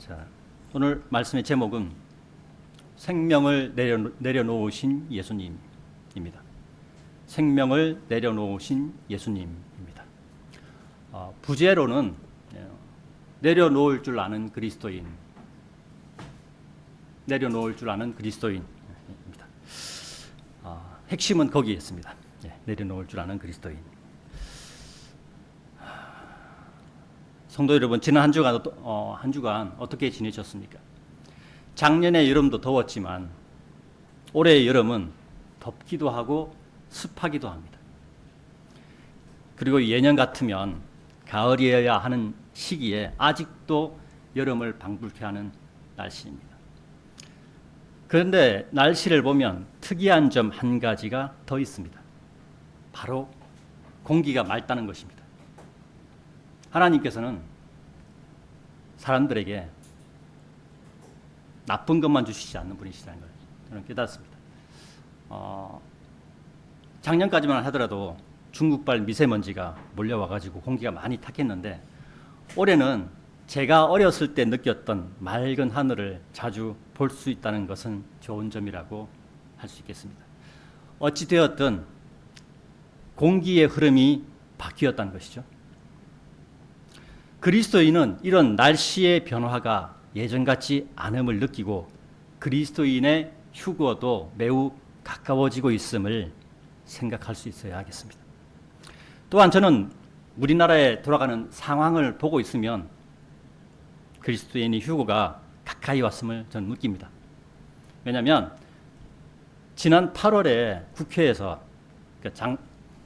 자, 오늘 말씀의 제목은 생명을 내려놓으신 예수님입니다. 생명을 내려놓으신 예수님입니다. 부제로는 내려놓을 줄 아는 그리스도인, 내려놓을 줄 아는 그리스도인입니다. 핵심은 거기에 있습니다. 내려놓을 줄 아는 그리스도인. 성도 여러분, 지난 한 주간 어떻게 지내셨습니까? 작년의 여름도 더웠지만 올해의 여름은 덥기도 하고 습하기도 합니다. 그리고 예년 같으면 가을이어야 하는 시기에 아직도 여름을 방불케 하는 날씨입니다. 그런데 날씨를 보면 특이한 점 한 가지가 더 있습니다. 바로 공기가 맑다는 것입니다. 하나님께서는 사람들에게 나쁜 것만 주시지 않는 분이시라는 걸 저는 깨닫습니다. 작년까지만 하더라도 중국발 미세먼지가 몰려와가지고 공기가 많이 탁했는데 올해는 제가 어렸을 때 느꼈던 맑은 하늘을 자주 볼 수 있다는 것은 좋은 점이라고 할 수 있겠습니다. 어찌되었든 공기의 흐름이 바뀌었다는 것이죠. 그리스도인은 이런 날씨의 변화가 예전 같지 않음을 느끼고 그리스도인의 휴거도 매우 가까워지고 있음을 생각할 수 있어야 하겠습니다. 또한 저는 우리나라에 돌아가는 상황을 보고 있으면 그리스도인의 휴거가 가까이 왔음을 저는 느낍니다. 왜냐하면 지난 8월에 국회에서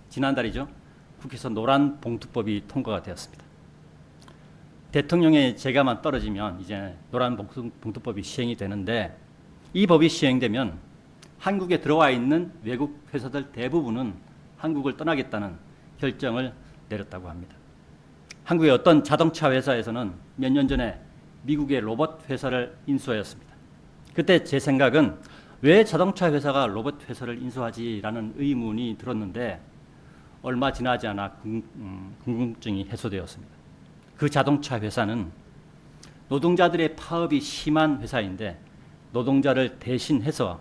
지난달이죠. 국회에서 노란 봉투법이 통과가 되었습니다. 대통령의 재가만 떨어지면 이제 노란 봉투법이 시행이 되는데 이 법이 시행되면 한국에 들어와 있는 외국 회사들 대부분은 한국을 떠나겠다는 결정을 내렸다고 합니다. 한국의 어떤 자동차 회사에서는 몇 년 전에 미국의 로봇 회사를 인수하였습니다. 그때 제 생각은 왜 자동차 회사가 로봇 회사를 인수하지라는 의문이 들었는데 얼마 지나지 않아 궁금증이 해소되었습니다. 그 자동차 회사는 노동자들의 파업이 심한 회사인데 노동자를 대신하는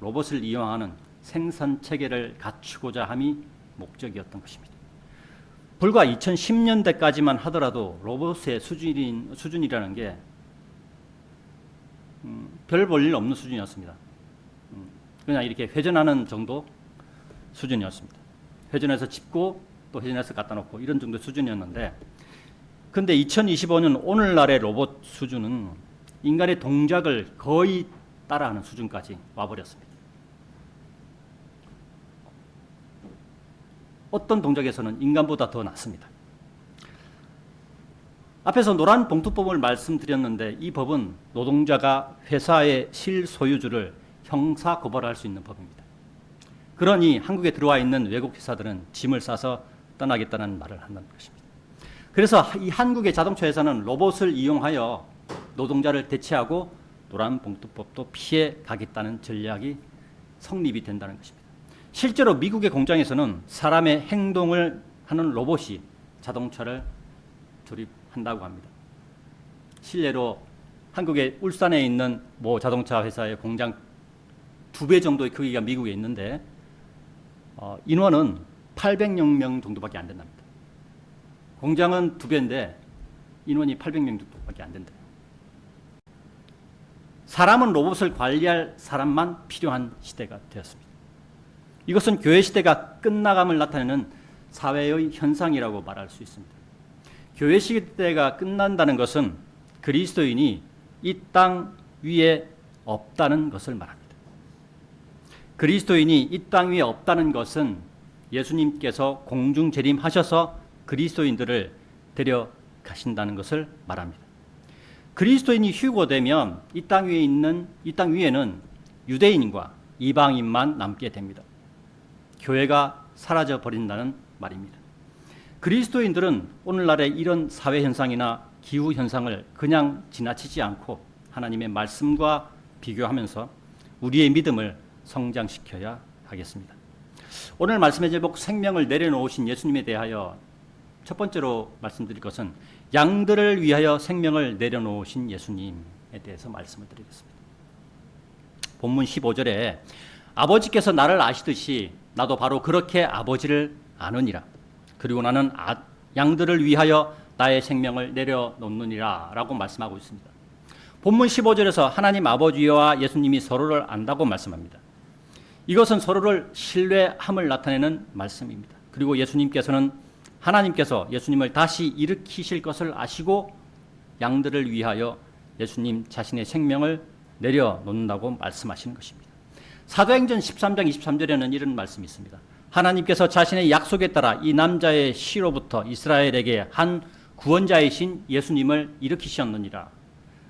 로봇을 이용하는 생산 체계를 갖추고자 함이 목적이었던 것입니다. 불과 2010년대까지만 하더라도 로봇의 수준이라는 게 별 볼 일 없는 수준이었습니다. 그냥 이렇게 회전하는 정도 수준이었습니다. 회전해서 짚고 또 회전해서 갖다 놓고 이런 정도 수준이었는데 근데 2025년 오늘날의 로봇 수준은 인간의 동작을 거의 따라하는 수준까지 와버렸습니다. 어떤 동작에서는 인간보다 더 낫습니다. 앞에서 노란 봉투법을 말씀드렸는데 이 법은 노동자가 회사의 실소유주를 형사 고발할 수 있는 법입니다. 그러니 한국에 들어와 있는 외국 회사들은 짐을 싸서 떠나겠다는 말을 한다는 것입니다. 그래서 이 한국의 자동차 회사는 로봇을 이용하여 노동자를 대체하고 노란 봉투법도 피해 가겠다는 전략이 성립이 된다는 것입니다. 실제로 미국의 공장에서는 사람의 행동을 하는 로봇이 자동차를 조립한다고 합니다. 실례로 한국의 울산에 있는 모 자동차 회사의 공장 2배 정도의 크기가 미국에 있는데 인원은 800명 정도밖에 안 된답니다. 공장은 2배인데 인원이 800명 정도밖에 안 된대요. 사람은 로봇을 관리할 사람만 필요한 시대가 되었습니다. 이것은 교회 시대가 끝나감을 나타내는 사회의 현상이라고 말할 수 있습니다. 교회 시대가 끝난다는 것은 그리스도인이 이 땅 위에 없다는 것을 말합니다. 그리스도인이 이 땅 위에 없다는 것은 예수님께서 공중 재림하셔서 그리스도인들을 데려가신다는 것을 말합니다. 그리스도인이 휴거되면 이 땅 위에는 유대인과 이방인만 남게 됩니다. 교회가 사라져 버린다는 말입니다. 그리스도인들은 오늘날의 이런 사회 현상이나 기후 현상을 그냥 지나치지 않고 하나님의 말씀과 비교하면서 우리의 믿음을 성장시켜야 하겠습니다. 오늘 말씀의 제목 생명을 내려놓으신 예수님에 대하여 첫 번째로 말씀드릴 것은 양들을 위하여 생명을 내려놓으신 예수님에 대해서 말씀을 드리겠습니다. 본문 15절에 아버지께서 나를 아시듯이 나도 바로 그렇게 아버지를 아느니라. 그리고 나는 양들을 위하여 나의 생명을 내려놓느니라 라고 말씀하고 있습니다. 본문 15절에서 하나님 아버지와 예수님이 서로를 안다고 말씀합니다. 이것은 서로를 신뢰함을 나타내는 말씀입니다. 그리고 하나님께서 예수님을 다시 일으키실 것을 아시고 양들을 위하여 예수님 자신의 생명을 내려놓는다고 말씀하시는 것입니다. 사도행전 13장 23절에는 이런 말씀이 있습니다. 하나님께서 자신의 약속에 따라 이 남자의 시로부터 이스라엘에게 한 구원자이신 예수님을 일으키셨느니라.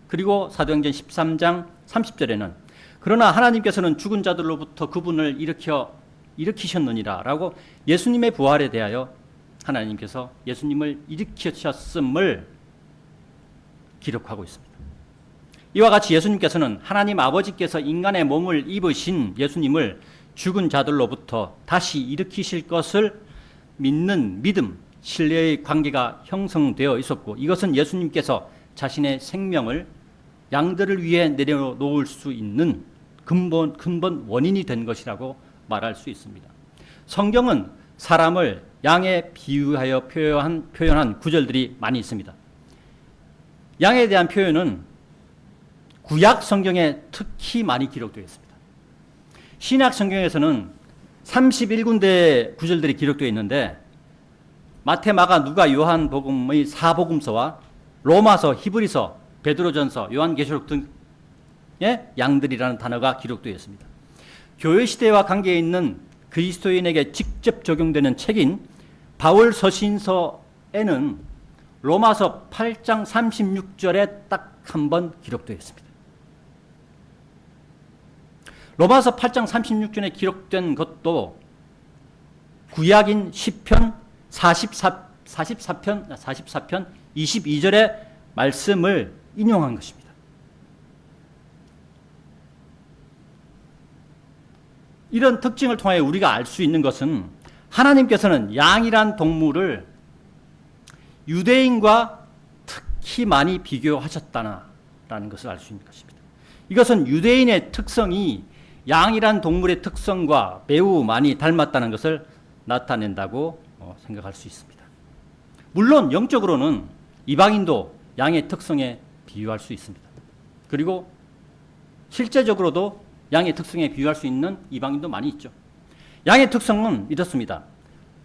그리고 사도행전 13장 30절에는 그러나 하나님께서는 죽은 자들로부터 그분을 일으키셨느니라 라고 예수님의 부활에 대하여 하나님께서 예수님을 일으키셨음을 기록하고 있습니다. 이와 같이 예수님께서는 하나님 아버지께서 인간의 몸을 입으신 예수님을 죽은 자들로부터 다시 일으키실 것을 믿는 믿음, 신뢰의 관계가 형성되어 있었고 이것은 예수님께서 자신의 생명을 양들을 위해 내려놓을 수 있는 근본 원인이 된 것이라고 말할 수 있습니다. 성경은 사람을 양에 비유하여 표현한 구절들이 많이 있습니다. 양에 대한 표현은 구약 성경에 특히 많이 기록되어 있습니다. 신약 성경에서는 31군데 구절들이 기록되어 있는데 마태, 마가, 누가, 요한복음의 사복음서와 로마서, 히브리서, 베드로전서, 요한계시록 등의 양들이라는 단어가 기록되어 있습니다. 교회 시대와 관계에 있는 그리스도인에게 직접 적용되는 책인 바울 서신서에는 로마서 8장 36절에 딱 한 번 기록되어 있습니다. 로마서 8장 36절에 기록된 것도 구약인 시편 44편 22절의 말씀을 인용한 것입니다. 이런 특징을 통해 우리가 알 수 있는 것은 하나님께서는 양이란 동물을 유대인과 특히 많이 비교하셨다는 것을 알 수 있는 것입니다. 이것은 유대인의 특성이 양이란 동물의 특성과 매우 많이 닮았다는 것을 나타낸다고 생각할 수 있습니다. 물론 영적으로는 이방인도 양의 특성에 비유할 수 있습니다. 그리고 실제적으로도 양의 특성에 비유할 수 있는 이방인도 많이 있죠. 양의 특성은 이렇습니다.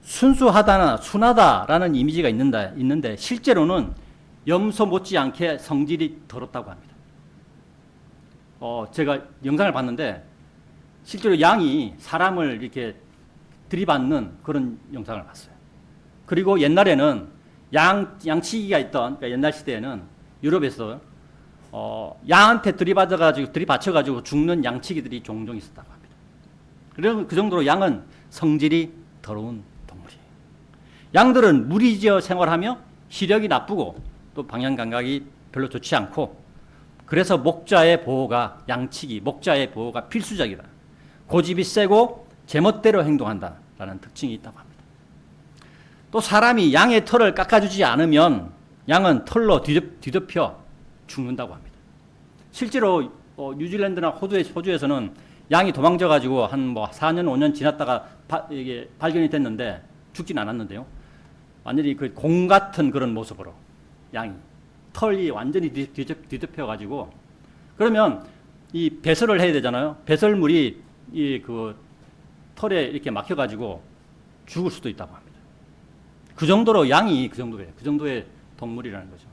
순수하다나 순하다라는 이미지가 있는데 실제로는 염소 못지않게 성질이 더럽다고 합니다. 제가 영상을 봤는데 실제로 양이 사람을 이렇게 들이받는 그런 영상을 봤어요. 그리고 옛날에는 양치기가 있던, 그러니까 옛날 시대에는 유럽에서 양한테 들이받쳐가지고 죽는 양치기들이 종종 있었다고 합니다. 그래서 그 정도로 양은 성질이 더러운 동물이에요. 양들은 무리지어 생활하며 시력이 나쁘고 또 방향 감각이 별로 좋지 않고 그래서 목자의 보호가 필수적이다. 고집이 세고 제멋대로 행동한다라는 특징이 있다고 합니다. 또 사람이 양의 털을 깎아주지 않으면 양은 털로 뒤덮여 죽는다고 합니다. 실제로 뉴질랜드나 호주에서는 양이 도망져가지고 한 4년 5년 지났다가 이게 발견이 됐는데 죽진 않았는데요. 완전히 그 공 같은 그런 모습으로 양이 털이 완전히 뒤덮여가지고 그러면 이 배설을 해야 되잖아요. 배설물이 이 그 털에 이렇게 막혀가지고 죽을 수도 있다고 합니다. 그 정도로 양이 그 정도의 동물이라는 거죠.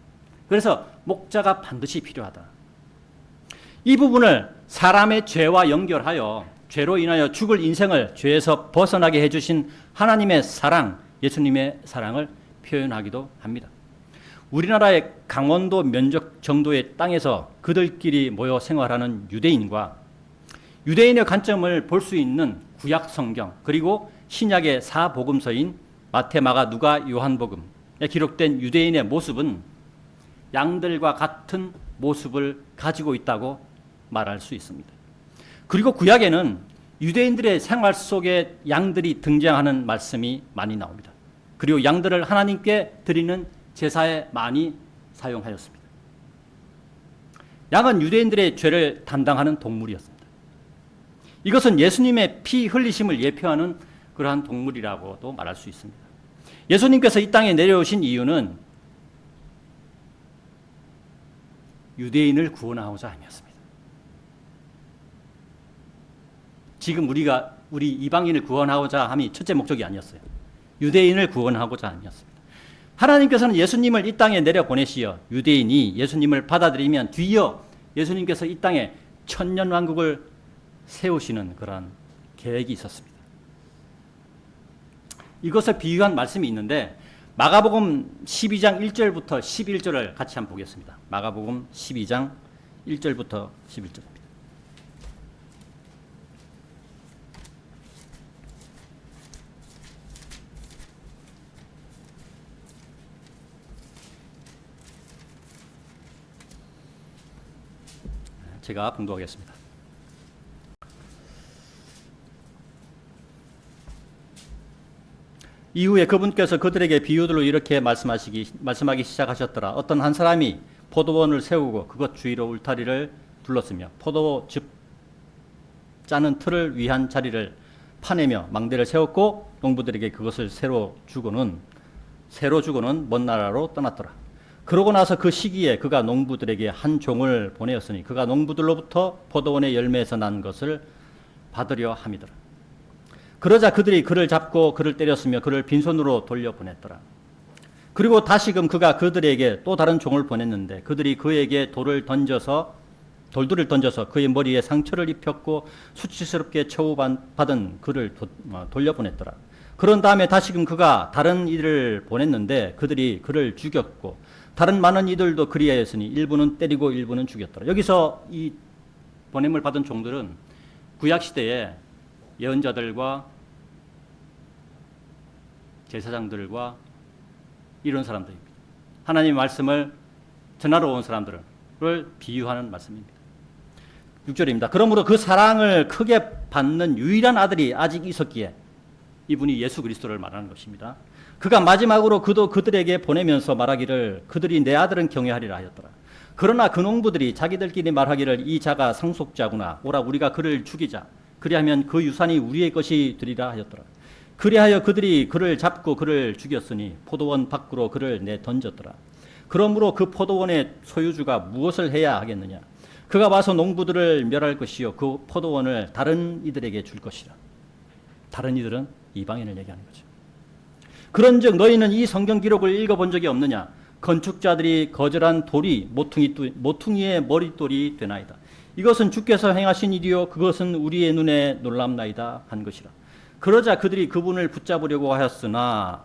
그래서 목자가 반드시 필요하다. 이 부분을 사람의 죄와 연결하여 죄로 인하여 죽을 인생을 죄에서 벗어나게 해주신 하나님의 사랑, 예수님의 사랑을 표현하기도 합니다. 우리나라의 강원도 면적 정도의 땅에서 그들끼리 모여 생활하는 유대인과 유대인의 관점을 볼 수 있는 구약 성경 그리고 신약의 사복음서인 마태, 마가, 누가, 요한복음에 기록된 유대인의 모습은 양들과 같은 모습을 가지고 있다고 말할 수 있습니다. 그리고 구약에는 유대인들의 생활 속에 양들이 등장하는 말씀이 많이 나옵니다. 그리고 양들을 하나님께 드리는 제사에 많이 사용하였습니다. 양은 유대인들의 죄를 담당하는 동물이었습니다. 이것은 예수님의 피 흘리심을 예표하는 그러한 동물이라고도 말할 수 있습니다. 예수님께서 이 땅에 내려오신 이유는 유대인을 구원하고자 함이었습니다. 지금 우리 이방인을 구원하고자 함이 첫째 목적이 아니었어요. 유대인을 구원하고자 함이었습니다. 하나님께서는 예수님을 이 땅에 내려보내시어 유대인이 예수님을 받아들이면 뒤이어 예수님께서 이 땅에 천년왕국을 세우시는 그런 계획이 있었습니다. 이것을 비유한 말씀이 있는데 마가복음 12장 1절부터 11절을 같이 한번 보겠습니다. 마가복음 12장 1절부터 11절입니다. 제가 봉독하겠습니다. 이후에 그분께서 그들에게 비유들로 이렇게 말씀하기 시작하셨더라. 어떤 한 사람이 포도원을 세우고 그것 주위로 울타리를 둘렀으며 포도즙 짜는 틀을 위한 자리를 파내며 망대를 세웠고 농부들에게 그것을 새로 주고는 먼 나라로 떠났더라. 그러고 나서 그 시기에 그가 농부들에게 한 종을 보내었으니 그가 농부들로부터 포도원의 열매에서 난 것을 받으려 함이더라. 그러자 그들이 그를 잡고 그를 때렸으며 그를 빈손으로 돌려보냈더라. 그리고 다시금 그가 그들에게 또 다른 종을 보냈는데 그들이 그에게 돌들을 던져서 그의 머리에 상처를 입혔고 수치스럽게 처우받은 그를 돌려보냈더라. 그런 다음에 다시금 그가 다른 이들을 보냈는데 그들이 그를 죽였고 다른 많은 이들도 그리하였으니 일부는 때리고 일부는 죽였더라. 여기서 이 보냄을 받은 종들은 구약시대에 예언자들과 제사장들과 이런 사람들입니다. 하나님의 말씀을 전하러 온 사람들을 비유하는 말씀입니다. 6절입니다. 그러므로 그 사랑을 크게 받는 유일한 아들이 아직 있었기에 이분이 예수 그리스도를 말하는 것입니다. 그가 마지막으로 그들에게 보내면서 말하기를 그들이 내 아들은 경외하리라 하였더라. 그러나 그 농부들이 자기들끼리 말하기를 이 자가 상속자구나. 오라 우리가 그를 죽이자. 그리하면 그 유산이 우리의 것이 되리라 하였더라. 그리하여 그들이 그를 잡고 그를 죽였으니 포도원 밖으로 그를 내던졌더라. 그러므로 그 포도원의 소유주가 무엇을 해야 하겠느냐. 그가 와서 농부들을 멸할 것이요 그 포도원을 다른 이들에게 줄 것이라. 다른 이들은 이방인을 얘기하는 거죠. 그런즉 너희는 이 성경 기록을 읽어본 적이 없느냐. 건축자들이 거절한 돌이 모퉁이의 머릿돌이 되나이다. 이것은 주께서 행하신 일이요 그것은 우리의 눈에 놀랍나이다 한 것이라. 그러자 그들이 그분을 붙잡으려고 하였으나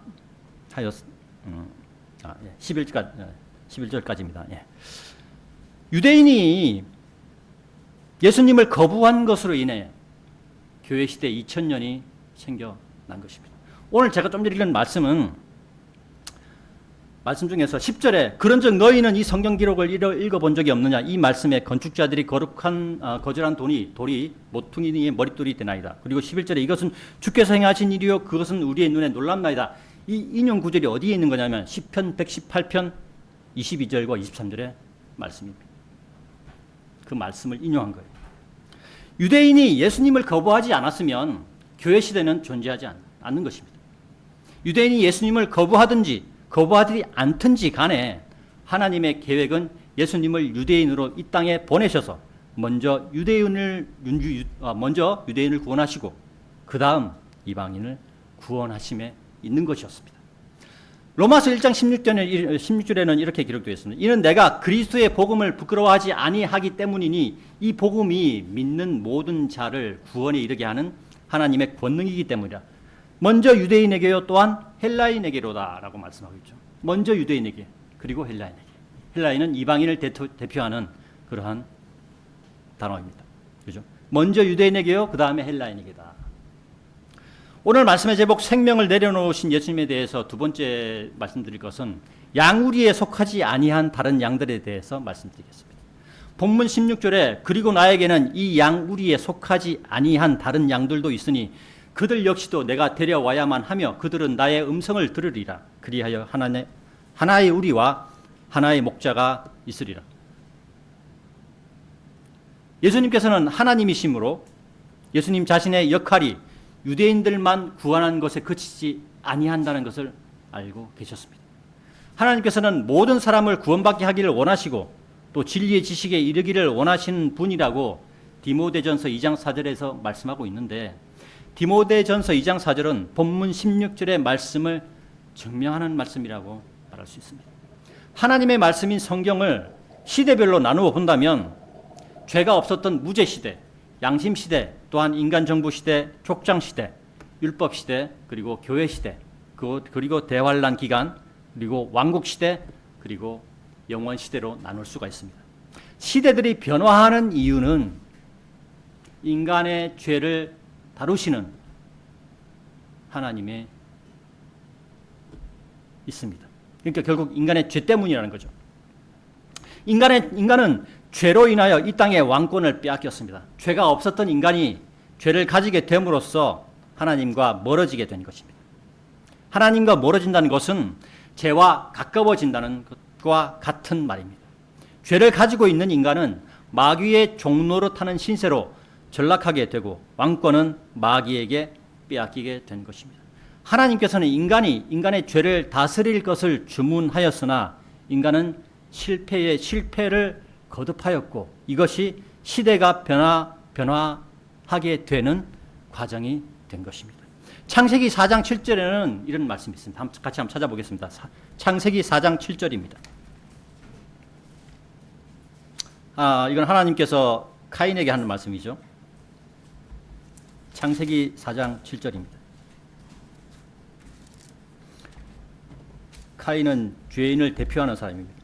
11절까지입니다. 예. 유대인이 예수님을 거부한 것으로 인해 교회 시대 2000년이 생겨난 것입니다. 오늘 제가 좀 전에 읽은 말씀 중에서 10절에 그런즉 너희는 이 성경 기록을 읽어본 적이 없느냐. 이 말씀에 건축자들이 거절한 돌이 모퉁이의 머릿돌이 되나이다. 그리고 11절에 이것은 주께서 행하신 일이요 그것은 우리의 눈에 놀랍나이다. 이 인용 구절이 어디에 있는 거냐면 시편 118편 22절과 23절의 말씀입니다. 그 말씀을 인용한 거예요. 유대인이 예수님을 거부하지 않았으면 교회 시대는 존재하지 않는 것입니다. 유대인이 예수님을 거부하든지 거부하지 않든지 간에 하나님의 계획은 예수님을 유대인으로 이 땅에 보내셔서 먼저 유대인을 구원하시고 그 다음 이방인을 구원하심에 있는 것이었습니다. 로마서 1장 16절에는 이렇게 기록되어 있습니다. 이는 내가 그리스도의 복음을 부끄러워하지 아니하기 때문이니 이 복음이 믿는 모든 자를 구원에 이르게 하는 하나님의 권능이기 때문이라. 먼저 유대인에게요 또한 헬라인에게로다 라고 말씀하고 있죠. 먼저 유대인에게 그리고 헬라인에게. 헬라인은 이방인을 대표하는 그러한 단어입니다. 그죠? 먼저 유대인에게요 그 다음에 헬라인에게다. 오늘 말씀의 제목 생명을 내려놓으신 예수님에 대해서 두 번째 말씀드릴 것은 양우리에 속하지 아니한 다른 양들에 대해서 말씀드리겠습니다. 본문 16절에 그리고 나에게는 이 양우리에 속하지 아니한 다른 양들도 있으니 그들 역시도 내가 데려와야만 하며 그들은 나의 음성을 들으리라. 그리하여 하나의 우리와 하나의 목자가 있으리라. 예수님께서는 하나님이시므로 예수님 자신의 역할이 유대인들만 구원하는 것에 그치지 아니한다는 것을 알고 계셨습니다. 하나님께서는 모든 사람을 구원받게 하기를 원하시고 또 진리의 지식에 이르기를 원하시는 분이라고 디모데전서 2장 4절에서 말씀하고 있는데, 디모데전서 2장 4절은 본문 16절의 말씀을 증명하는 말씀이라고 말할 수 있습니다. 하나님의 말씀인 성경을 시대별로 나누어 본다면 죄가 없었던 무제시대, 양심시대, 또한 인간정부시대, 족장시대, 율법시대, 그리고 교회시대, 그리고 대환란 기간, 그리고 왕국시대, 그리고 영원시대로 나눌 수가 있습니다. 시대들이 변화하는 이유는 인간의 죄를 다루시는 하나님의 있습니다. 그러니까 결국 인간의 죄 때문이라는 거죠. 인간은 죄로 인하여 이 땅의 왕권을 빼앗겼습니다. 죄가 없었던 인간이 죄를 가지게 됨으로써 하나님과 멀어지게 된 것입니다. 하나님과 멀어진다는 것은 죄와 가까워진다는 것과 같은 말입니다. 죄를 가지고 있는 인간은 마귀의 종노릇하는 신세로 전락하게 되고 왕권은 마귀에게 빼앗기게 된 것입니다. 하나님께서는 인간의 죄를 다스릴 것을 주문하였으나 인간은 실패를 거듭하였고 이것이 시대가 변화하게 되는 과정이 된 것입니다. 창세기 4장 7절에는 이런 말씀이 있습니다. 같이 한번 찾아보겠습니다. 창세기 4장 7절입니다. 이건 하나님께서 카인에게 하는 말씀이죠. 창세기 4장 7절입니다. 카인은 죄인을 대표하는 사람입니다.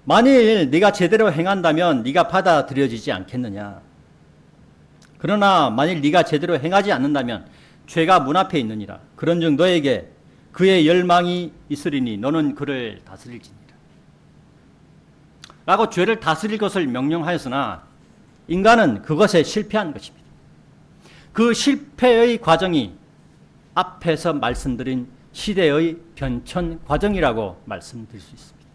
만일 네가 제대로 행한다면 네가 받아들여지지 않겠느냐. 그러나 만일 네가 제대로 행하지 않는다면 죄가 문 앞에 있느니라. 그런즉 너에게 그의 열망이 있으리니 너는 그를 다스릴지니라. 라고 죄를 다스릴 것을 명령하였으나 인간은 그것에 실패한 것입니다. 그 실패의 과정이 앞에서 말씀드린 시대의 변천 과정이라고 말씀드릴 수 있습니다.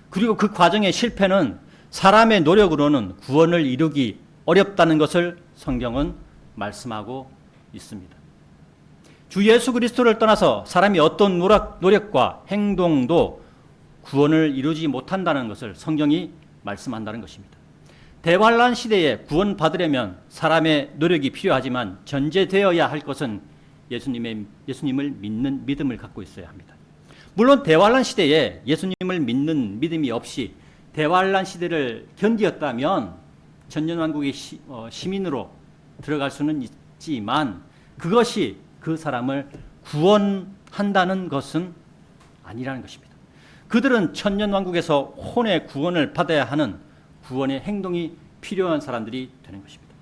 그리고 그 과정의 실패는 사람의 노력으로는 구원을 이루기 어렵다는 것을 성경은 말씀하고 있습니다. 주 예수 그리스도를 떠나서 사람이 어떤 노력과 행동도 구원을 이루지 못한다는 것을 성경이 말씀한다는 것입니다. 대환란 시대에 구원받으려면 사람의 노력이 필요하지만 전제되어야 할 것은 예수님을 믿는 믿음을 갖고 있어야 합니다. 물론 대환란 시대에 예수님을 믿는 믿음이 없이 대환란 시대를 견디었다면 천년왕국의 시민으로 들어갈 수는 있지만 그것이 그 사람을 구원한다는 것은 아니라는 것입니다. 그들은 천년왕국에서 혼의 구원을 받아야 하는 구원의 행동이 필요한 사람들이 되는 것입니다.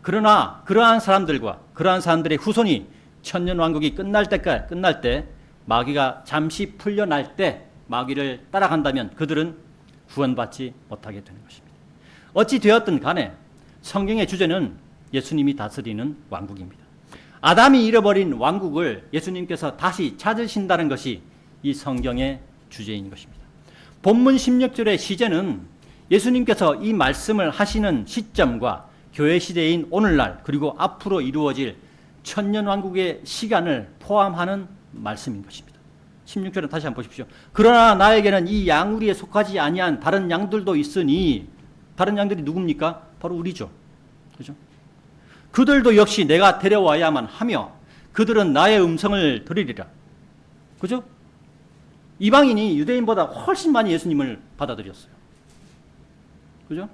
그러나 그러한 사람들의 후손이 천년왕국이 끝날 때 마귀가 잠시 풀려날 때 마귀를 따라간다면 그들은 구원받지 못하게 되는 것입니다. 어찌 되었든 간에 성경의 주제는 예수님이 다스리는 왕국입니다. 아담이 잃어버린 왕국을 예수님께서 다시 찾으신다는 것이 이 성경의 주제인 것입니다. 본문 16절의 시제는 예수님께서 이 말씀을 하시는 시점과 교회 시대인 오늘날 그리고 앞으로 이루어질 천년왕국의 시간을 포함하는 말씀인 것입니다. 16절은 다시 한번 보십시오. 그러나 나에게는 이 양우리에 속하지 아니한 다른 양들도 있으니, 다른 양들이 누굽니까? 바로 우리죠. 그죠? 그들도 역시 내가 데려와야만 하며 그들은 나의 음성을 들으리라. 그죠? 이방인이 유대인보다 훨씬 많이 예수님을 받아들였어요. 그죠?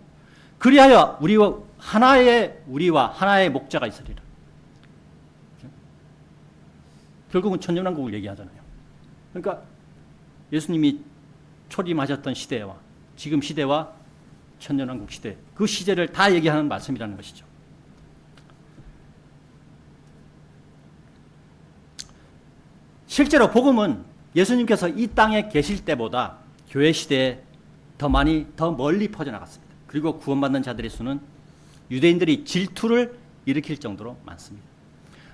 그리하여 우리와 하나의 목자가 있으리라. 그죠? 결국은 천년왕국을 얘기하잖아요. 그러니까 예수님이 초림하셨던 시대와 지금 시대와 천년왕국 시대, 그 시대를 다 얘기하는 말씀이라는 것이죠. 실제로 복음은 예수님께서 이 땅에 계실 때보다 교회 시대에 더 멀리 퍼져나갔습니다. 그리고 구원받는 자들의 수는 유대인들이 질투를 일으킬 정도로 많습니다.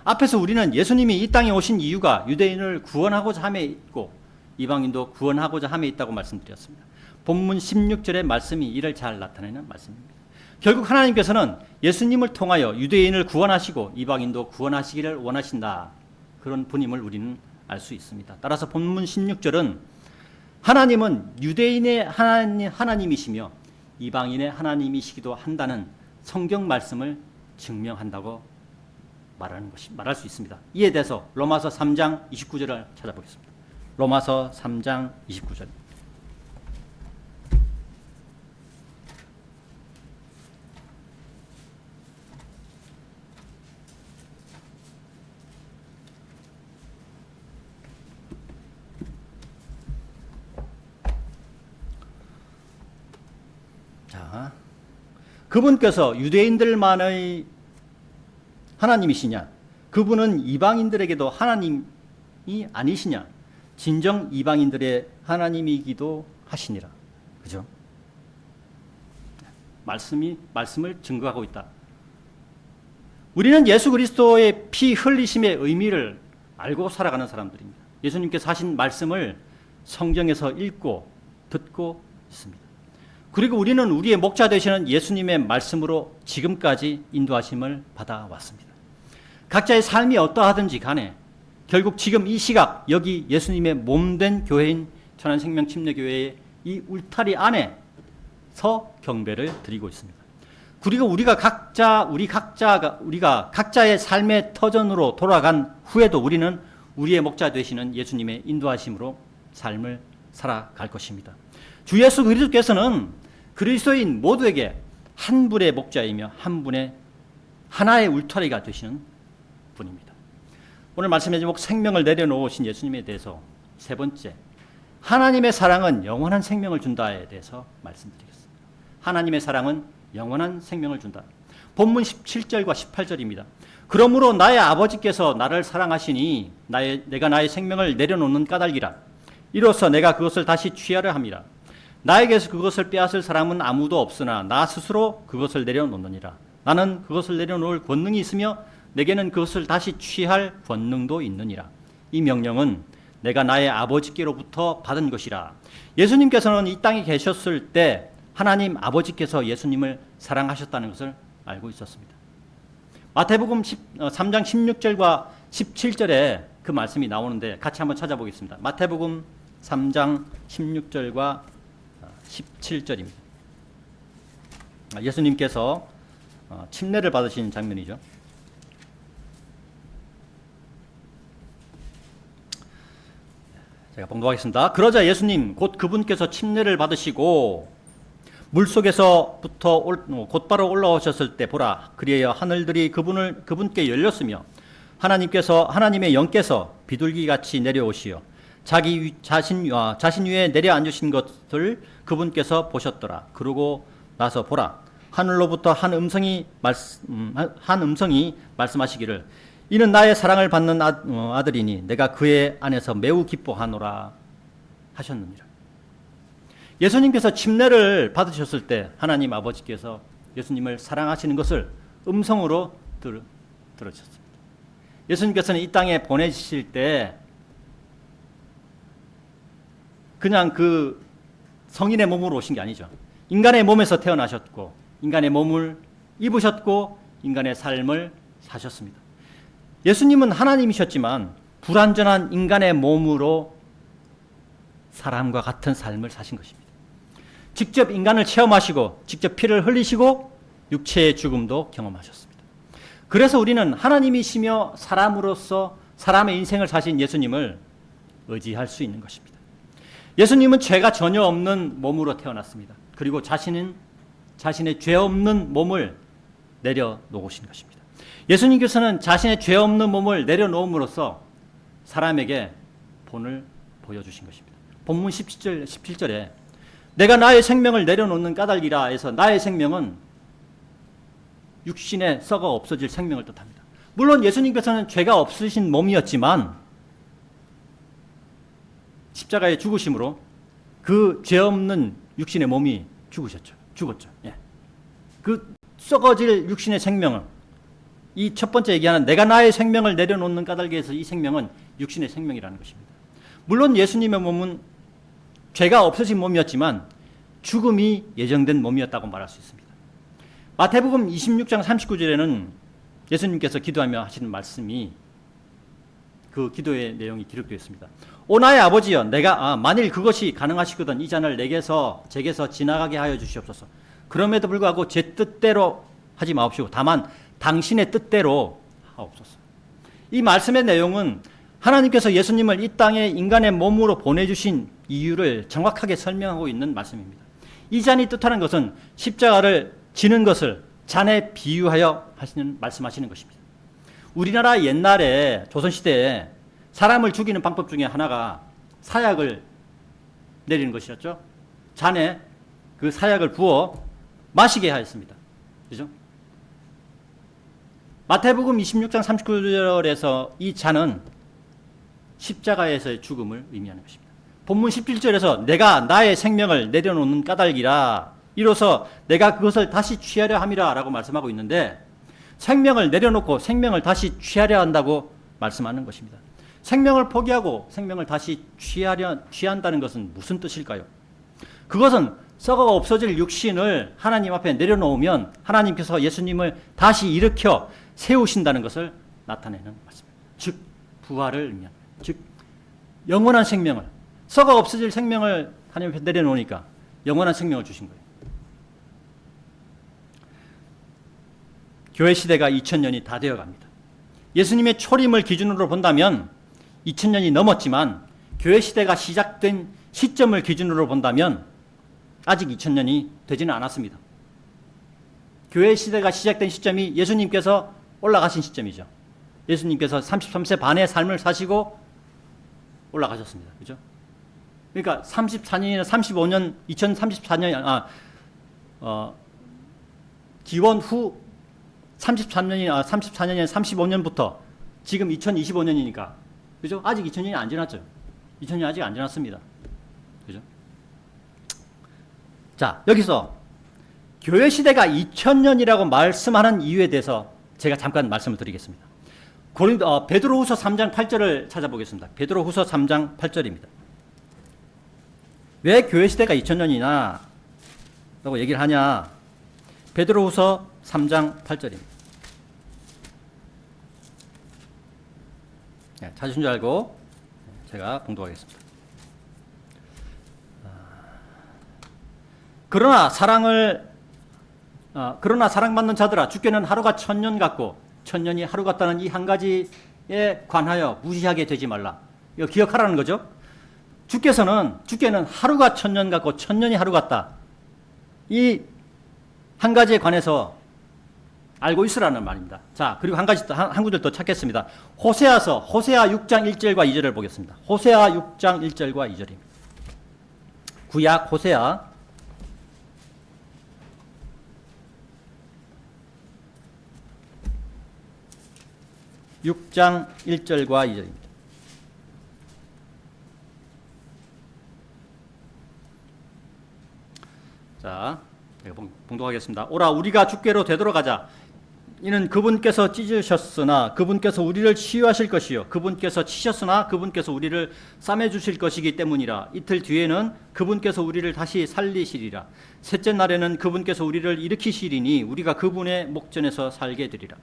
앞에서 우리는 예수님이 이 땅에 오신 이유가 유대인을 구원하고자 함에 있고 이방인도 구원하고자 함에 있다고 말씀드렸습니다. 본문 16절의 말씀이 이를 잘 나타내는 말씀입니다. 결국 하나님께서는 예수님을 통하여 유대인을 구원하시고 이방인도 구원하시기를 원하신다. 그런 분임을 우리는 알 수 있습니다. 따라서 본문 16절은 하나님은 유대인의 하나님이시며 이방인의 하나님이시기도 한다는 성경 말씀을 증명한다고 말할 수 있습니다. 이에 대해서 로마서 3장 29절을 찾아보겠습니다. 로마서 3장 29절. 자, 그분께서 유대인들만의 하나님이시냐? 그분은 이방인들에게도 하나님이 아니시냐? 진정 이방인들의 하나님이기도 하시니라. 그죠? 말씀을 증거하고 있다. 우리는 예수 그리스도의 피 흘리심의 의미를 알고 살아가는 사람들입니다. 예수님께서 하신 말씀을 성경에서 읽고 듣고 있습니다. 그리고 우리는 우리의 목자 되시는 예수님의 말씀으로 지금까지 인도하심을 받아왔습니다. 각자의 삶이 어떠하든지 간에 결국 지금 이 시각 여기 예수님의 몸된 교회인 천안생명침례교회의 이 울타리 안에서 경배를 드리고 있습니다. 그리고 우리가 각자의 삶의 터전으로 돌아간 후에도 우리는 우리의 목자 되시는 예수님의 인도하심으로 삶을 살아갈 것입니다. 주 예수 그리스도께서는 그리스도인 모두에게 한 분의 목자이며 한 분의 하나의 울타리가 되시는 분입니다. 오늘 말씀의 제목 생명을 내려놓으신 예수님에 대해서 세 번째, 하나님의 사랑은 영원한 생명을 준다에 대해서 말씀드리겠습니다. 하나님의 사랑은 영원한 생명을 준다. 본문 17절과 18절입니다. 그러므로 나의 아버지께서 나를 사랑하시니 내가 나의 생명을 내려놓는 까닭이라. 이로써 내가 그것을 다시 취하려 함이라. 나에게서 그것을 빼앗을 사람은 아무도 없으나 나 스스로 그것을 내려놓느니라. 나는 그것을 내려놓을 권능이 있으며 내게는 그것을 다시 취할 권능도 있느니라. 이 명령은 내가 나의 아버지께로부터 받은 것이라. 예수님께서는 이 땅에 계셨을 때 하나님 아버지께서 예수님을 사랑하셨다는 것을 알고 있었습니다. 마태복음 3장 16절과 17절에 그 말씀이 나오는데 같이 한번 찾아보겠습니다. 마태복음 3장 16절과 17절입니다. 예수님께서 침례를 받으신 장면이죠. 제가 봉독하겠습니다. 그러자 예수님 곧 그분께서 침례를 받으시고 물속에서부터 곧바로 올라오셨을 때 보라 그리하여 하늘들이 그분께 열렸으며 하나님의 영께서 비둘기같이 내려오시어 자신 위에 내려앉으신 것을 그분께서 보셨더라. 그러고 나서 보라 하늘로부터 한 음성이 말씀하시기를 이는 나의 사랑을 받는 아들이니 내가 그의 안에서 매우 기뻐하노라 하셨느니라. 예수님께서 침례를 받으셨을 때 하나님 아버지께서 예수님을 사랑하시는 것을 음성으로 들으셨습니다. 예수님께서는 이 땅에 보내실 때 그냥 그 성인의 몸으로 오신 게 아니죠. 인간의 몸에서 태어나셨고 인간의 몸을 입으셨고 인간의 삶을 사셨습니다. 예수님은 하나님이셨지만 불완전한 인간의 몸으로 사람과 같은 삶을 사신 것입니다. 직접 인간을 체험하시고 직접 피를 흘리시고 육체의 죽음도 경험하셨습니다. 그래서 우리는 하나님이시며 사람으로서 사람의 인생을 사신 예수님을 의지할 수 있는 것입니다. 예수님은 죄가 전혀 없는 몸으로 태어났습니다. 그리고 자신의 죄 없는 몸을 내려놓으신 것입니다. 예수님께서는 자신의 죄 없는 몸을 내려놓음으로써 사람에게 본을 보여주신 것입니다. 본문 17절에 내가 나의 생명을 내려놓는 까닭이라 해서 나의 생명은 육신에 썩어 없어질 생명을 뜻합니다. 물론 예수님께서는 죄가 없으신 몸이었지만 십자가의 죽으심으로 그 죄 없는 육신의 몸이 죽었죠. 예. 그 썩어질 육신의 생명은 이 첫 번째 얘기하는 내가 나의 생명을 내려놓는 까닭에서 이 생명은 육신의 생명이라는 것입니다. 물론 예수님의 몸은 죄가 없어진 몸이었지만 죽음이 예정된 몸이었다고 말할 수 있습니다. 마태복음 26장 39절에는 예수님께서 기도하며 하시는 말씀이 그 기도의 내용이 기록되어 있습니다. 오 나의 아버지여, 내가 만일 그것이 가능하시거든 이 잔을 제게서 지나가게 하여 주시옵소서. 그럼에도 불구하고 제 뜻대로 하지 마옵시고 다만 당신의 뜻대로 하옵소서. 이 말씀의 내용은 하나님께서 예수님을 이 땅에 인간의 몸으로 보내주신 이유를 정확하게 설명하고 있는 말씀입니다. 이 잔이 뜻하는 것은 십자가를 지는 것을 잔에 비유하여 말씀하시는 것입니다. 우리나라 옛날에 조선시대에 사람을 죽이는 방법 중에 하나가 사약을 내리는 것이었죠. 잔에 그 사약을 부어 마시게 하였습니다. 그죠? 마태복음 26장 39절에서 이 잔은 십자가에서의 죽음을 의미하는 것입니다. 본문 17절에서 내가 나의 생명을 내려놓는 까닭이라 이로써 내가 그것을 다시 취하려 함이라 라고 말씀하고 있는데, 생명을 내려놓고 생명을 다시 취하려 한다고 말씀하는 것입니다. 생명을 포기하고 생명을 다시 취한다는 것은 무슨 뜻일까요? 그것은 썩어 없어질 육신을 하나님 앞에 내려놓으면 하나님께서 예수님을 다시 일으켜 세우신다는 것을 나타내는 말씀입니다. 즉 부활을 의미합니다. 즉 영원한 생명을, 썩어 없어질 생명을 하나님 앞에 내려놓으니까 영원한 생명을 주신 거예요. 교회 시대가 2000년이 다 되어갑니다. 예수님의 초림을 기준으로 본다면 2000년이 넘었지만 교회 시대가 시작된 시점을 기준으로 본다면 아직 2000년이 되지는 않았습니다. 교회 시대가 시작된 시점이 예수님께서 올라가신 시점이죠. 예수님께서 33세 반의 삶을 사시고 올라가셨습니다. 그죠? 그러니까 34년이나 35년, 2034년, 기원 후 34년이나 35년부터 지금 2025년이니까, 그죠? 아직 2000년이 안 지났죠. 2000년이 아직 안 지났습니다. 그죠? 자, 여기서 교회 시대가 2000년이라고 말씀하는 이유에 대해서 제가 잠깐 말씀을 드리겠습니다. 베드로후서 3장 8절을 찾아보겠습니다. 베드로후서 3장 8절입니다. 왜 교회 시대가 2000년이나 라고 얘기를 하냐? 베드로후서 3장 8절입니다. 네, 찾으신 줄 알고 제가 봉독하겠습니다. 그러나 사랑받는 자들아, 주께는 하루가 1000년 같고 1000년이 하루 같다는 이 한 가지에 관하여 무시하게 되지 말라. 이거 기억하라는 거죠. 주께는 하루가 1000년 같고 1000년이 하루 같다. 이 한 가지에 관해서 알고 있으라는 말입니다. 자, 그리고 한 구절 더 찾겠습니다. 호세아 6장 1절과 2절을 보겠습니다. 호세아 6장 1절과 2절입니다. 구약 호세아 6장 1절과 2절입니다. 자, 제가 봉독하겠습니다. 오라, 우리가 주께로 되돌아가자. 이는 그분께서 찢으셨으나 그분께서 우리를 치유하실 것이요, 그분께서 치셨으나 그분께서 우리를 싸매주실 것이기 때문이라. 이틀 뒤에는 그분께서 우리를 다시 살리시리라. 셋째 날에는 그분께서 우리를 일으키시리니 우리가 그분의 목전에서 살게 되리라.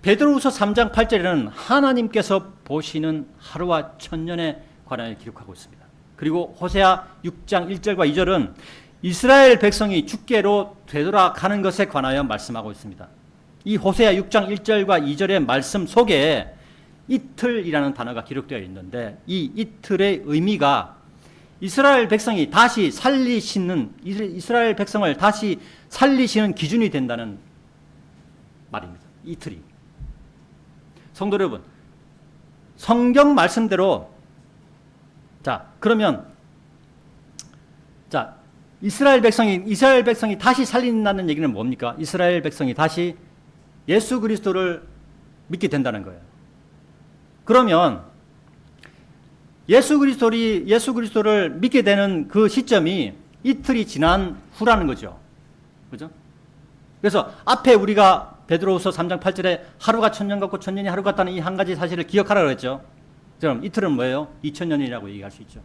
베드로후서 3장 8절에는 하나님께서 보시는 하루와 1000년에 관하여 기록하고 있습니다. 그리고 호세아 6장 1절과 2절은 이스라엘 백성이 주께로 되돌아가는 것에 관하여 말씀하고 있습니다. 이 호세아 6장 1절과 2절의 말씀 속에 이틀이라는 단어가 기록되어 있는데, 이 이틀의 의미가 이스라엘 백성이 다시 이스라엘 백성을 다시 살리시는 기준이 된다는 말입니다. 이틀이. 성도 여러분, 성경 말씀대로, 그러면 이스라엘 백성이 다시 살린다는 얘기는 뭡니까? 이스라엘 백성이 다시 예수 그리스도를 믿게 된다는 거예요. 그러면 예수 그리스도를 믿게 되는 그 시점이 이틀이 지난 후라는 거죠. 그죠? 그래서 앞에 우리가 베드로후서 3장 8절에 하루가 1000년 같고 1000년이 하루 같다는 이 한 가지 사실을 기억하라고 했죠. 그럼 이틀은 뭐예요? 2000년이라고 얘기할 수 있죠.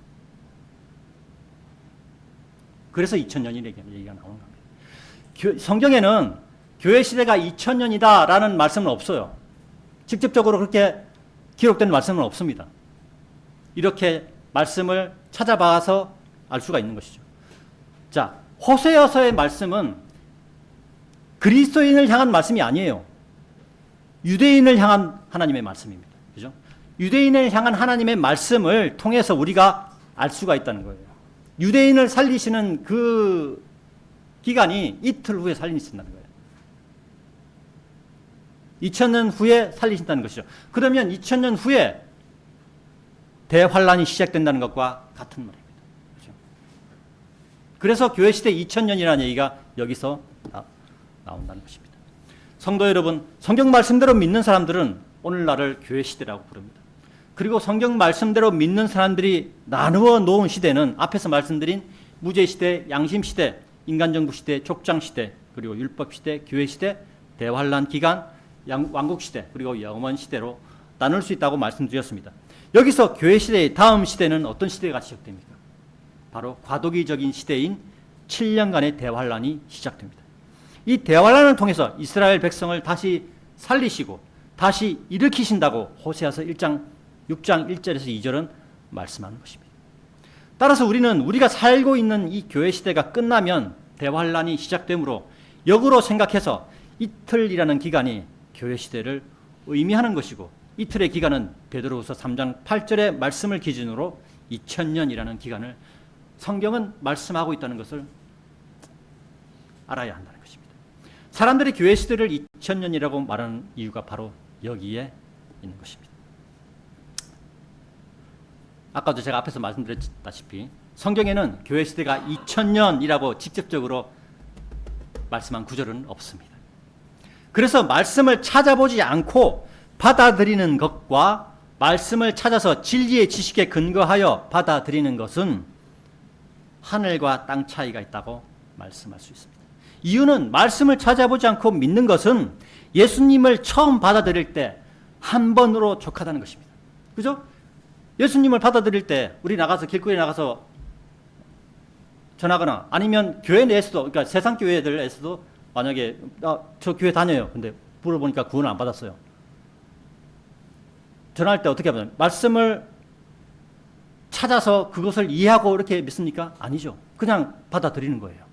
그래서 2000년이라는 얘기가 나오는 겁니다. 성경에는 교회 시대가 2000년이다라는 말씀은 없어요. 직접적으로 그렇게 기록된 말씀은 없습니다. 이렇게 말씀을 찾아봐서 알 수가 있는 것이죠. 자, 호세아서의 말씀은 그리스도인을 향한 말씀이 아니에요. 유대인을 향한 하나님의 말씀입니다. 그죠? 유대인을 향한 하나님의 말씀을 통해서 우리가 알 수가 있다는 거예요. 유대인을 살리시는 그 기간이 이틀 후에 살리신다는 거예요. 2000년 후에 살리신다는 것이죠. 그러면 2000년 후에 대환란이 시작된다는 것과 같은 말입니다. 그렇죠? 그래서 교회 시대 2000년이라는 얘기가 여기서 나온다는 것입니다. 성도 여러분, 성경 말씀대로 믿는 사람들은 오늘날을 교회 시대라고 부릅니다. 그리고 성경 말씀대로 믿는 사람들이 나누어 놓은 시대는 앞에서 말씀드린 무죄 시대, 양심 시대, 인간정부 시대, 족장 시대, 그리고 율법 시대, 교회 시대, 대환란 기간, 왕국 시대, 그리고 영원 시대로 나눌 수 있다고 말씀드렸습니다. 여기서 교회 시대의 다음 시대는 어떤 시대가 시작됩니까? 바로 과도기적인 시대인 7년간의 대환란이 시작됩니다. 이 대환란을 통해서 이스라엘 백성을 다시 살리시고 다시 일으키신다고 호세아서 1장 6장 1절에서 2절은 말씀하는 것입니다. 따라서 우리가 살고 있는 이 교회 시대가 끝나면 대환란이 시작되므로 역으로 생각해서 이틀이라는 기간이 교회 시대를 의미하는 것이고, 이틀의 기간은 베드로후서 3장 8절의 말씀을 기준으로 2000년이라는 기간을 성경은 말씀하고 있다는 것을 알아야 한다는 것입니다. 사람들이 교회 시대를 2000년이라고 말하는 이유가 바로 여기에 있는 것입니다. 아까도 제가 앞에서 말씀드렸다시피 성경에는 교회 시대가 2000년이라고 직접적으로 말씀한 구절은 없습니다. 그래서 말씀을 찾아보지 않고 받아들이는 것과 말씀을 찾아서 진리의 지식에 근거하여 받아들이는 것은 하늘과 땅 차이가 있다고 말씀할 수 있습니다. 이유는 말씀을 찾아보지 않고 믿는 것은 예수님을 처음 받아들일 때 한 번으로 족하다는 것입니다. 그죠? 예수님을 받아들일 때 우리 나가서 길거리에 나가서 전하거나 아니면 교회 내에서도, 그러니까 세상 교회들에서도 만약에 저 교회 다녀요. 근데 물어보니까 구원을 안 받았어요. 전할 때 어떻게 하면 말씀을 찾아서 그것을 이해하고 이렇게 믿습니까? 아니죠. 그냥 받아들이는 거예요.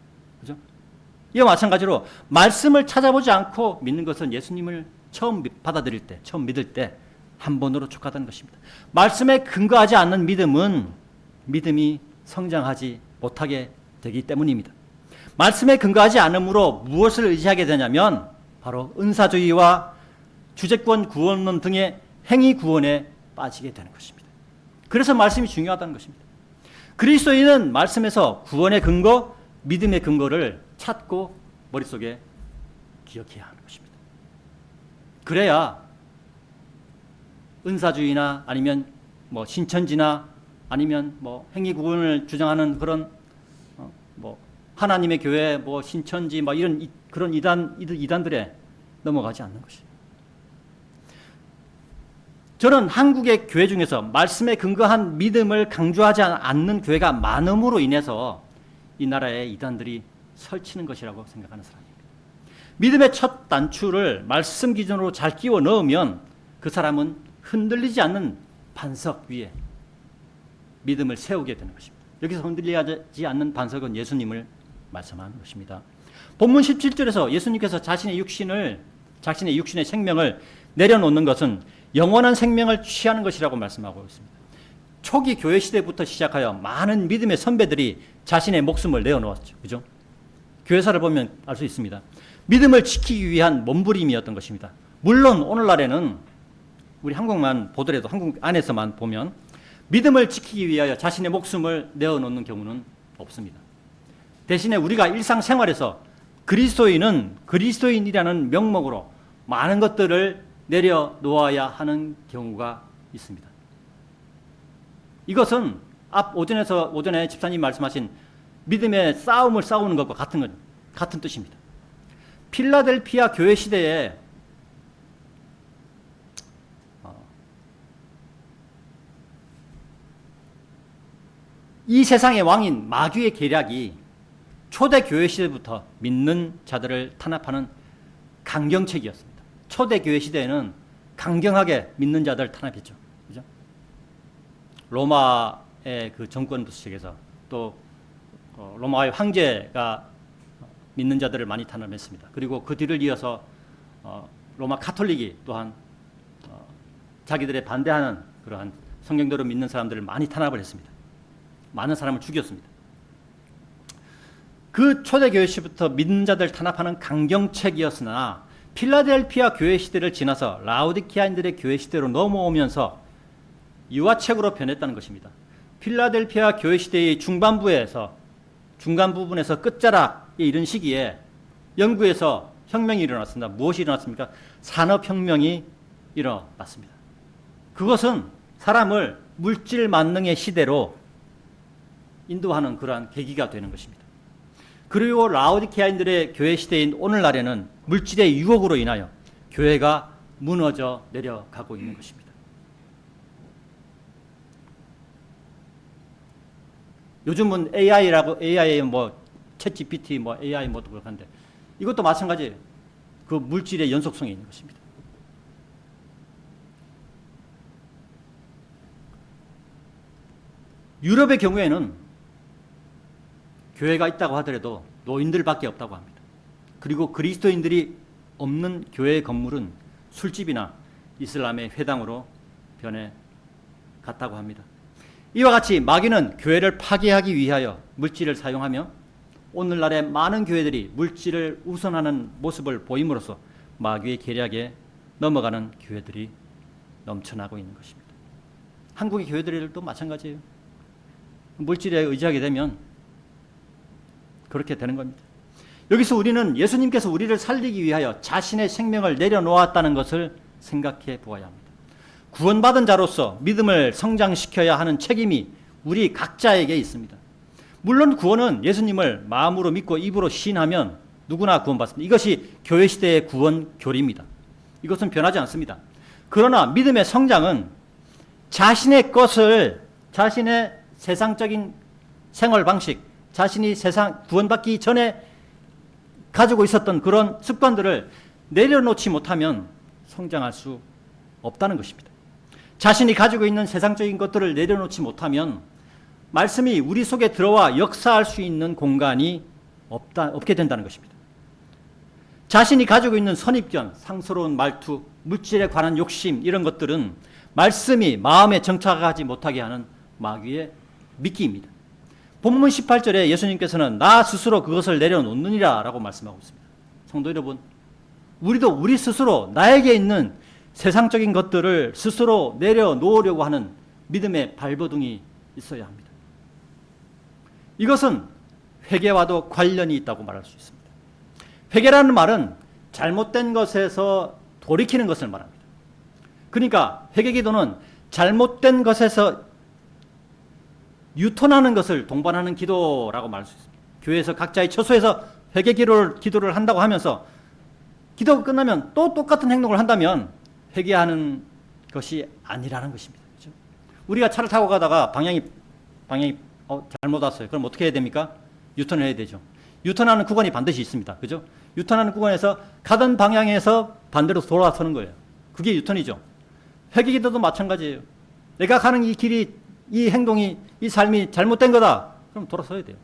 그죠? 이와 마찬가지로 말씀을 찾아보지 않고 믿는 것은 예수님을 처음 받아들일 때, 처음 믿을 때 한 번으로 족하다는 것입니다. 말씀에 근거하지 않는 믿음은 믿음이 성장하지 못하게 되기 때문입니다. 말씀에 근거하지 않으므로 무엇을 의지하게 되냐면 바로 은사주의와 주제권 구원론 등의 행위 구원에 빠지게 되는 것입니다. 그래서 말씀이 중요하다는 것입니다. 그리스도인은 말씀에서 구원의 근거, 믿음의 근거를 찾고 머릿속에 기억해야 하는 것입니다. 그래야 은사주의나 아니면 뭐 신천지나 아니면 뭐 행위 구원을 주장하는 그런 뭐 하나님의 교회, 뭐 신천지, 뭐 이런 그런 이단들에 넘어가지 않는 것이에요. 저는 한국의 교회 중에서 말씀에 근거한 믿음을 강조하지 않는 교회가 많음으로 인해서 이 나라에 이단들이 설치는 것이라고 생각하는 사람입니다. 믿음의 첫 단추를 말씀 기준으로 잘 끼워 넣으면 그 사람은 흔들리지 않는 반석 위에 믿음을 세우게 되는 것입니다. 여기서 흔들리지 않는 반석은 예수님을 말씀하는 것입니다. 본문 17절에서 예수님께서 자신의 육신의 생명을 내려놓는 것은 영원한 생명을 취하는 것이라고 말씀하고 있습니다. 초기 교회 시대부터 시작하여 많은 믿음의 선배들이 자신의 목숨을 내어놓았죠. 그죠? 교회사를 보면 알 수 있습니다. 믿음을 지키기 위한 몸부림이었던 것입니다. 물론 오늘날에는 우리 한국만 보더라도 한국 안에서만 보면 믿음을 지키기 위하여 자신의 목숨을 내어놓는 경우는 없습니다. 대신에 우리가 일상생활에서 그리스도인은 그리스도인이라는 명목으로 많은 것들을 내려놓아야 하는 경우가 있습니다. 이것은 오전에 집사님 말씀하신 믿음의 싸움을 싸우는 것과 같은 뜻입니다. 필라델피아 교회 시대에 이 세상의 왕인 마귀의 계략이 초대 교회 시대부터 믿는 자들을 탄압하는 강경책이었습니다. 초대 교회 시대에는 강경하게 믿는 자들을 탄압했죠. 그죠? 로마의 그 정권 부수에서 또 로마의 황제가 믿는 자들을 많이 탄압했습니다. 그리고 그 뒤를 이어서 로마 카톨릭이 또한 자기들의 반대하는 그러한 성경대로 믿는 사람들을 많이 탄압을 했습니다. 많은 사람을 죽였습니다. 그 초대교회 시부터 믿는 자들 탄압하는 강경책이었으나 필라델피아 교회 시대를 지나서 라오디케아인들의 교회 시대로 넘어오면서 유화책으로 변했다는 것입니다. 필라델피아 교회 시대의 중간 부분에서 끝자락에 이른 시기에 영국에서 혁명이 일어났습니다. 무엇이 일어났습니까? 산업혁명이 일어났습니다. 그것은 사람을 물질 만능의 시대로 인도하는 그러한 계기가 되는 것입니다. 그리고 라오디케아인들의 교회 시대인 오늘날에는 물질의 유혹으로 인하여 교회가 무너져 내려가고 있는 것입니다. 요즘은 AI 뭐 챗GPT 뭐 AI 뭐도 그렇던데 이것도 마찬가지예요. 그 물질의 연속성이 있는 것입니다. 유럽의 경우에는 교회가 있다고 하더라도 노인들밖에 없다고 합니다. 그리고 그리스도인들이 없는 교회 건물은 술집이나 이슬람의 회당으로 변해 갔다고 합니다. 이와 같이 마귀는 교회를 파괴하기 위하여 물질을 사용하며 오늘날의 많은 교회들이 물질을 우선하는 모습을 보임으로써 마귀의 계략에 넘어가는 교회들이 넘쳐나고 있는 것입니다. 한국의 교회들도 마찬가지예요. 물질에 의지하게 되면 그렇게 되는 겁니다. 여기서 우리는 예수님께서 우리를 살리기 위하여 자신의 생명을 내려놓았다는 것을 생각해 보아야 합니다. 구원받은 자로서 믿음을 성장시켜야 하는 책임이 우리 각자에게 있습니다. 물론 구원은 예수님을 마음으로 믿고 입으로 시인하면 누구나 구원받습니다. 이것이 교회 시대의 구원 교리입니다. 이것은 변하지 않습니다. 그러나 믿음의 성장은 자신의 것을 자신의 세상적인 생활 방식, 자신이 세상 구원받기 전에 가지고 있었던 그런 습관들을 내려놓지 못하면 성장할 수 없다는 것입니다. 자신이 가지고 있는 세상적인 것들을 내려놓지 못하면 말씀이 우리 속에 들어와 역사할 수 있는 공간이 없게 된다는 것입니다. 자신이 가지고 있는 선입견, 상스러운 말투, 물질에 관한 욕심 이런 것들은 말씀이 마음에 정착하지 못하게 하는 마귀의 미끼입니다. 본문 18절에 예수님께서는 나 스스로 그것을 내려놓느니라 라고 말씀하고 있습니다. 성도 여러분, 우리도 우리 스스로 나에게 있는 세상적인 것들을 스스로 내려놓으려고 하는 믿음의 발버둥이 있어야 합니다. 이것은 회개와도 관련이 있다고 말할 수 있습니다. 회개라는 말은 잘못된 것에서 돌이키는 것을 말합니다. 그러니까 회개기도는 잘못된 것에서 유턴하는 것을 동반하는 기도라고 말할 수 있습니다. 교회에서 각자의 처소에서 회개 기도를 한다고 하면서 기도가 끝나면 또 똑같은 행동을 한다면 회개하는 것이 아니라는 것입니다. 그렇죠? 우리가 차를 타고 가다가 방향이 잘못 왔어요. 그럼 어떻게 해야 됩니까? 유턴을 해야 되죠. 유턴하는 구간이 반드시 있습니다. 그죠? 유턴하는 구간에서 가던 방향에서 반대로 돌아서는 거예요. 그게 유턴이죠. 회개기도도 마찬가지예요. 내가 가는 이 길이, 이 행동이, 이 삶이 잘못된 거다. 그럼 돌아서야 돼요.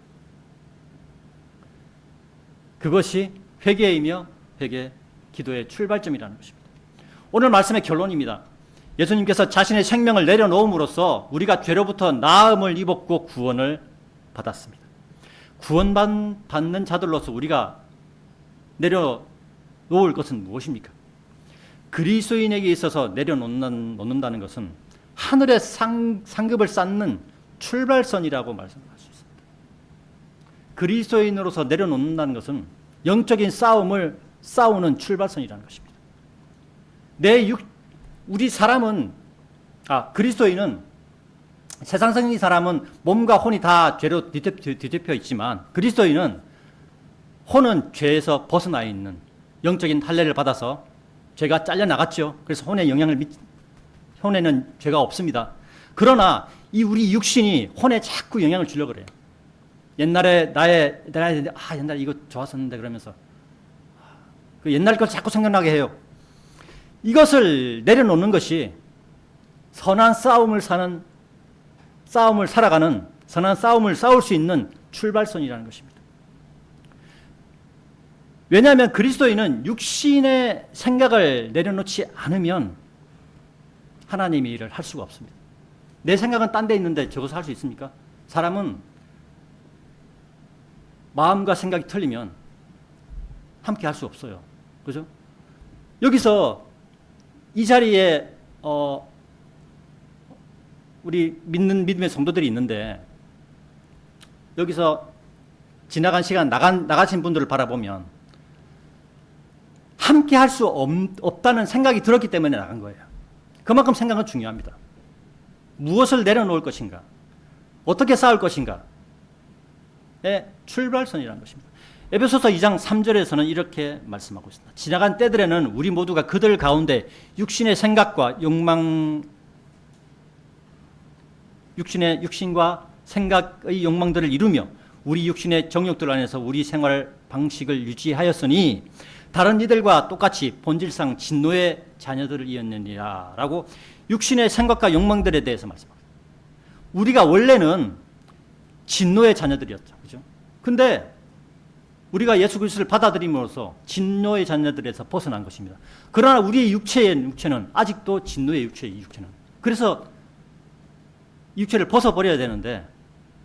그것이 회개이며 회개 기도의 출발점이라는 것입니다. 오늘 말씀의 결론입니다. 예수님께서 자신의 생명을 내려놓음으로써 우리가 죄로부터 나음을 입었고 구원을 받았습니다. 구원받는 자들로서 우리가 내려놓을 것은 무엇입니까? 그리스도인에게 있어서 내려놓는다는 것은 하늘의 상급을 쌓는 출발선이라고 말씀할 수 있습니다. 그리스도인으로서 내려놓는다는 것은 영적인 싸움을 싸우는 출발선이라는 것입니다. 우리 사람은, 그리스도인은, 세상적인 사람은 몸과 혼이 다 죄로 뒤덮여 있지만 그리스도인은 혼은 죄에서 벗어나 있는 영적인 할례를 받아서 죄가 잘려나갔죠. 그래서 혼의 영향을 혼에는 죄가 없습니다. 그러나 이 우리 육신이 혼에 자꾸 영향을 주려고 그래요. 옛날에 내가 옛날에 이거 좋았었는데 그러면서 그 옛날 걸 자꾸 생각나게 해요. 이것을 내려놓는 것이 선한 싸움을 살아가는 선한 싸움을 싸울 수 있는 출발선이라는 것입니다. 왜냐하면 그리스도인은 육신의 생각을 내려놓지 않으면 하나님의 일을 할 수가 없습니다. 내 생각은 딴 데 있는데 저것을 할 수 있습니까? 사람은 마음과 생각이 틀리면 함께 할 수 없어요. 그죠? 여기서 이 자리에 우리 믿음의 성도들이 있는데 여기서 지나간 시간 나가신 분들을 바라보면 함께 할 수 없다는 생각이 들었기 때문에 나간 거예요. 그만큼 생각은 중요합니다. 무엇을 내려놓을 것인가? 어떻게 싸울 것인가? 의 출발선이라는 것입니다. 에베소서 2장 3절에서는 이렇게 말씀하고 있습니다. 지나간 때들에는 우리 모두가 그들 가운데 육신의 생각과 육신과 생각의 욕망들을 이루며 우리 육신의 정욕들 안에서 우리 생활 방식을 유지하였으니 다른 이들과 똑같이 본질상 진노의 자녀들을 이었느니라 라고 육신의 생각과 욕망들에 대해서 말씀합니다. 우리가 원래는 진노의 자녀들이었죠. 그죠? 근데 우리가 예수 그리스도를 받아들임으로써 진노의 자녀들에서 벗어난 것입니다. 그러나 우리의 육체는 아직도 진노의 육체는. 그래서 육체를 벗어버려야 되는데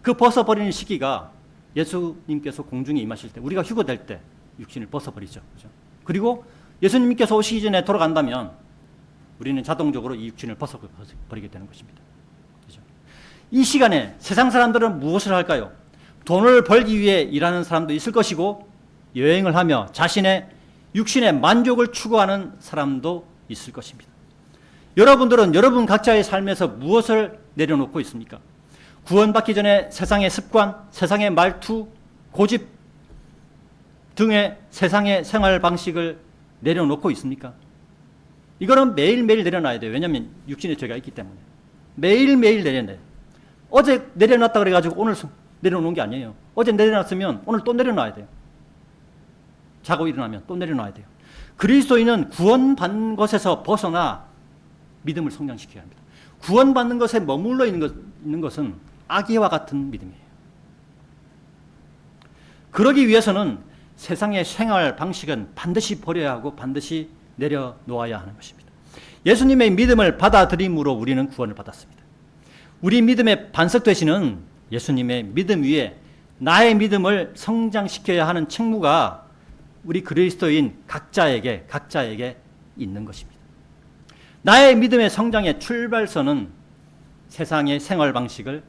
그 벗어버리는 시기가 예수님께서 공중에 임하실 때 우리가 휴거될 때 육신을 벗어버리죠. 그죠? 그리고 예수님께서 오시기 전에 돌아간다면 우리는 자동적으로 이 육신을 벗어버리게 되는 것입니다. 그죠? 이 시간에 세상 사람들은 무엇을 할까요? 돈을 벌기 위해 일하는 사람도 있을 것이고 여행을 하며 자신의 육신의 만족을 추구하는 사람도 있을 것입니다. 여러분들은 여러분 각자의 삶에서 무엇을 내려놓고 있습니까? 구원받기 전에 세상의 습관, 세상의 말투, 고집 등의 세상의 생활 방식을 내려놓고 있습니까? 이거는 매일매일 내려놔야 돼요. 왜냐하면 육신의 죄가 있기 때문에. 매일매일 내려놔요. 어제 내려놨다 그래가지고 오늘 내려놓은 게 아니에요. 어제 내려놨으면 오늘 또 내려놔야 돼요. 자고 일어나면 또 내려놔야 돼요. 그리스도인은 구원받는 것에서 벗어나 믿음을 성장시켜야 합니다. 구원받는 것에 머물러 있는 것은 아기와 같은 믿음이에요. 그러기 위해서는 세상의 생활 방식은 반드시 버려야 하고 반드시 내려놓아야 하는 것입니다. 예수님의 믿음을 받아들임으로 우리는 구원을 받았습니다. 우리 믿음의 반석 되시는 예수님의 믿음 위에 나의 믿음을 성장시켜야 하는 책무가 우리 그리스도인 각자에게 있는 것입니다. 나의 믿음의 성장의 출발선은 세상의 생활 방식을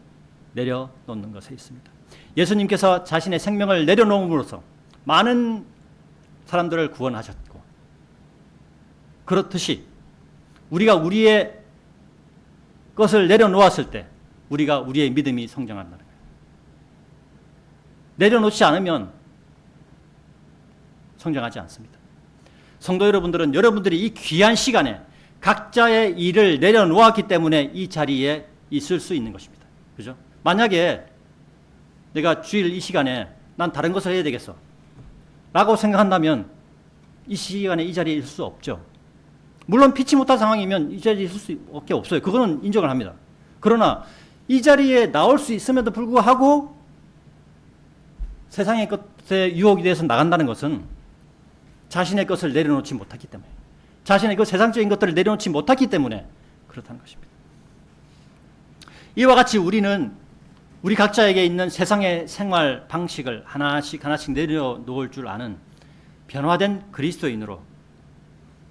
내려놓는 것에 있습니다. 예수님께서 자신의 생명을 내려놓음으로써 많은 사람들을 구원하셨고 그렇듯이 우리가 우리의 것을 내려놓았을 때 우리가 우리의 믿음이 성장한다는 거예요. 내려놓지 않으면 성장하지 않습니다. 성도 여러분들은 여러분들이 이 귀한 시간에 각자의 일을 내려놓았기 때문에 이 자리에 있을 수 있는 것입니다. 그죠? 만약에 내가 주일 이 시간에 난 다른 것을 해야 되겠어 라고 생각한다면 이 시간에 이 자리에 있을 수 없죠. 물론 피치 못할 상황이면 이 자리에 있을 수밖에 없어요. 그거는 인정을 합니다. 그러나 이 자리에 나올 수 있음에도 불구하고 세상의 것에 유혹에 대해서 나간다는 것은 자신의 것을 내려놓지 못했기 때문에 자신의 그 세상적인 것들을 내려놓지 못했기 때문에 그렇다는 것입니다. 이와 같이 우리는 우리 각자에게 있는 세상의 생활 방식을 하나씩 내려놓을 줄 아는 변화된 그리스도인으로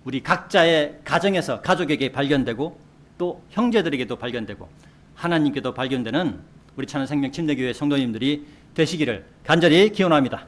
우리 각자의 가정에서 가족에게 발견되고 또 형제들에게도 발견되고 하나님께도 발견되는 우리 찬원생명 침례교회 성도님들이 되시기를 간절히 기원합니다.